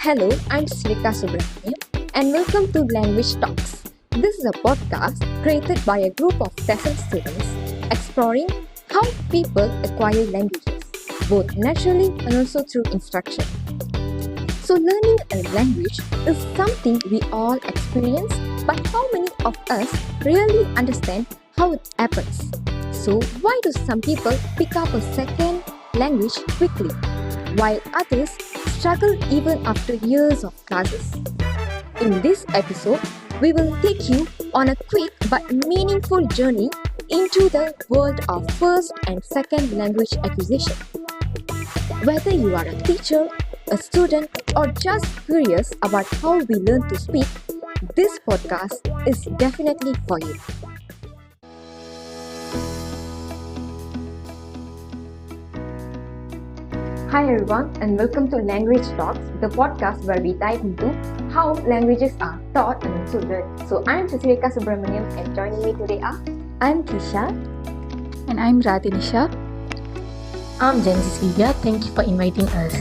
Hello, I'm Srika Subramaniam and welcome to Language Talks. This is a podcast created by a group of TESOL students exploring how people acquire languages, both naturally and also through instruction. So, learning a language is something we all experience, but how many of us really understand how it happens? So, why do some people pick up a second language quickly, while others struggle even after years of classes? In this episode, we will take you on a quick but meaningful journey into the world of first and second language acquisition. Whether you are a teacher, a student, or just curious about how we learn to speak, this podcast is definitely for you. Hi everyone, and welcome to Language Talks, the podcast where we dive into how languages are taught and also learned. So I'm Srika Subramaniam, and joining me today are I'm Kisha. And I'm Ratinisha. I'm Jansi Sivya. Thank you for inviting us.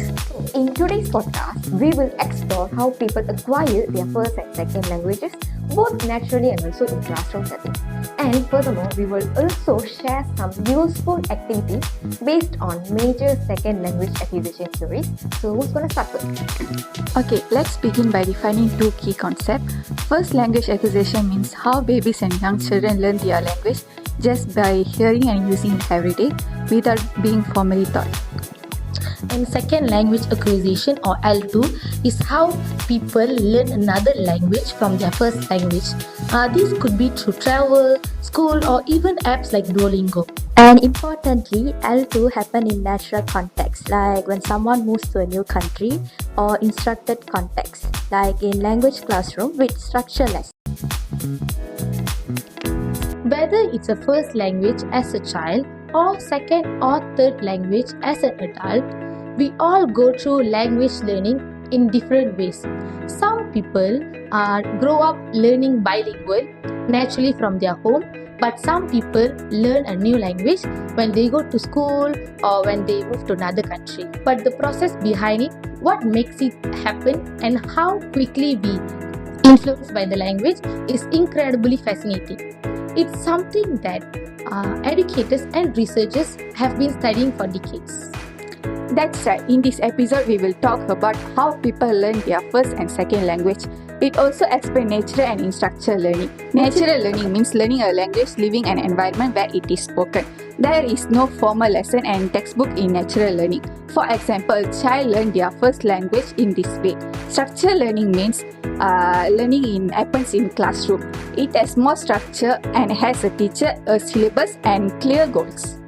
In today's podcast, we will explore how people acquire their first and second languages, both naturally and also in classroom settings. And furthermore, we will also share some useful activities based on major second language acquisition theories. So who's going to start first? Okay, let's begin by defining two key concepts. First, language acquisition means how babies and young children learn their language just by hearing and using it every day without being formally taught. And second, language acquisition or L2 is how people learn another language from their first language. This could be through travel, school, or even apps like Duolingo. And importantly, L2 happen in natural context, like when someone moves to a new country, or instructed context, like in language classroom with structured lessons. Whether it's a first language as a child or second or third language as an adult, we all go through language learning in different ways. Some people grow up learning bilingual naturally from their home, but some people learn a new language when they go to school or when they move to another country. But the process behind it, what makes it happen, and how quickly we influenced by the language is incredibly fascinating. It's something that educators and researchers have been studying for decades. That's right, in this episode we will talk about how people learn their first and second language. It also explains natural and instructional learning. Natural learning means learning a language living in an environment where it is spoken. There is no formal lesson and textbook in natural learning. For example, a child learns their first language in this way. Structural learning means learning happens in classroom. It has more structure and has a teacher, a syllabus, and clear goals.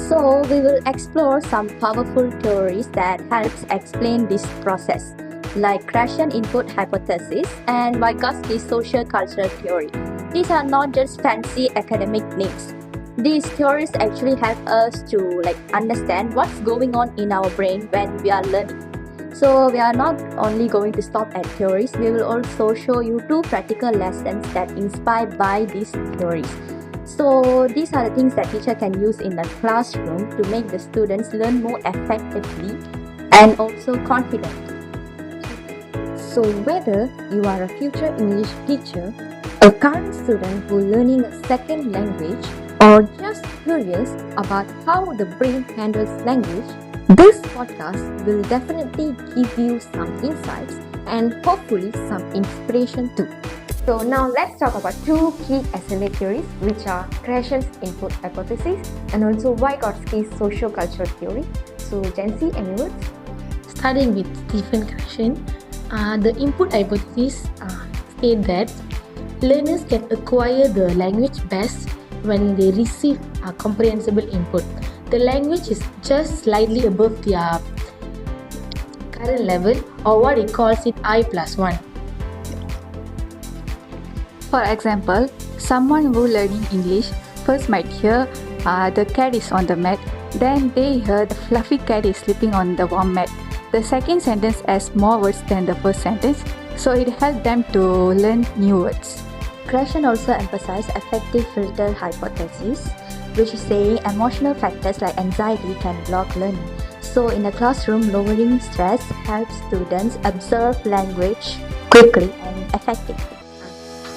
So we will explore some powerful theories that helps explain this process, like Krashen input hypothesis and Vygotsky's social cultural theory. These are not just fancy academic names. These theories actually help us to understand what's going on in our brain when we are learning. So we are not only going to stop at theories, we will also show you two practical lessons that inspired by these theories. So these are the things that teacher can use in the classroom to make the students learn more effectively and also confidently. So whether you are a future English teacher, a current student who learning a second language, or just curious about how the brain handles language, this podcast will definitely give you some insights and hopefully some inspiration too. So now let's talk about two key SMA theories, which are Krashen's input hypothesis and also Vygotsky's social cultural theory. So Jansi, any words? Starting with Stephen Krashen, the input hypothesis state that learners can acquire the language best when they receive a comprehensible input. The language is just slightly above their current level, or what he calls it I+1. For example, someone who learning English first might hear the cat is on the mat, then they hear the fluffy cat is sleeping on the warm mat. The second sentence has more words than the first sentence, so it helps them to learn new words. Krashen also emphasized affective filter hypothesis, which is saying emotional factors like anxiety can block learning. So in a classroom, lowering stress helps students absorb language quickly and effectively.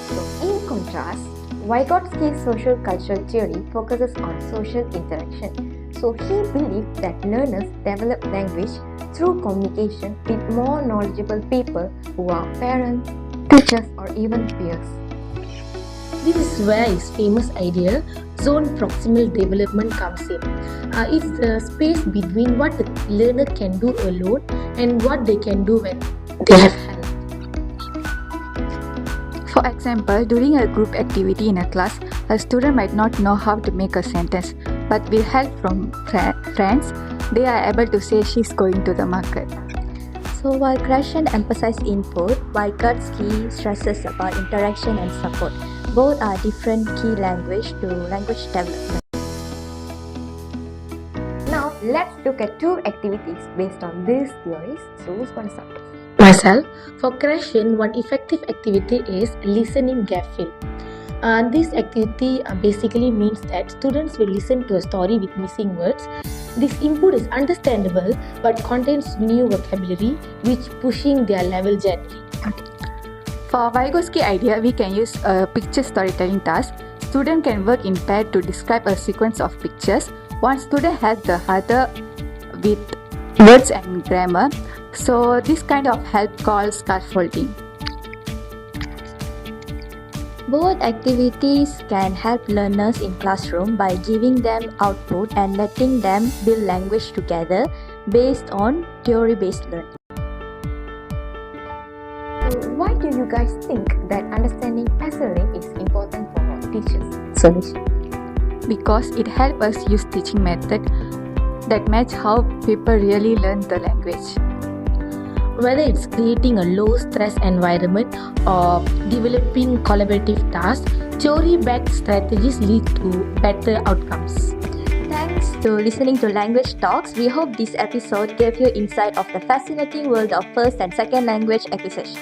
So, in contrast, Vygotsky's social cultural theory focuses on social interaction. So, he believed that learners develop language through communication with more knowledgeable people who are parents, teachers, or even peers. This is where his famous idea, zone proximal development, comes in. It's the space between what the learner can do alone and what they can do when they have help. For example, during a group activity in a class, a student might not know how to make a sentence, but with help from friends, they are able to say she's going to the market. So while Krashen emphasizes input, Vygotsky stresses about interaction and support. Both are different key language to language development. Now, let's look at two activities based on these theories. So, who's going to start first? Myself, for Krashen, one effective activity is listening gap fill. This activity basically means that students will listen to a story with missing words. This input is understandable but contains new vocabulary which pushing their level gently. For Vygotsky idea, we can use a picture storytelling task. Student can work in pair to describe a sequence of pictures. One student helps the other with words and grammar. So this kind of help called scaffolding. Both activities can help learners in classroom by giving them output and letting them build language together based on theory-based learning. So, why do you guys think that understanding SLA is important for our teachers? Sonish. Because it helps us use teaching method that match how people really learn the language. Whether it's creating a low stress environment or developing collaborative tasks, theory-backed strategies lead to better outcomes. Thanks to listening to Language Talks. We hope this episode gave you insight of the fascinating world of first and second language acquisition.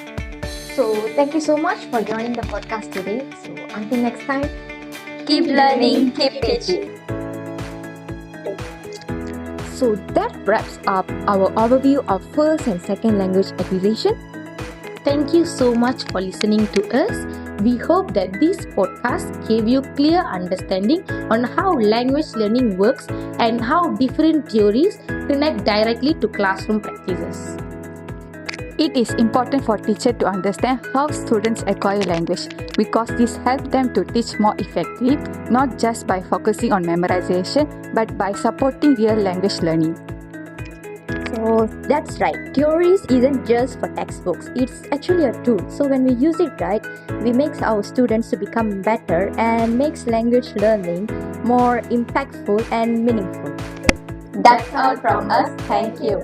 So, thank you so much for joining the podcast today. So, until next time, Keep learning, keep teaching. So that wraps up our overview of first and second language acquisition. Thank you so much for listening to us. We hope that this podcast gave you clear understanding on how language learning works and how different theories connect directly to classroom practices. It is important for teachers to understand how students acquire language because this helps them to teach more effectively, not just by focusing on memorization, but by supporting real language learning. So that's right. Theories isn't just for textbooks. It's actually a tool. So when we use it right, we make our students to become better and makes language learning more impactful and meaningful. That's all from us. Thank you.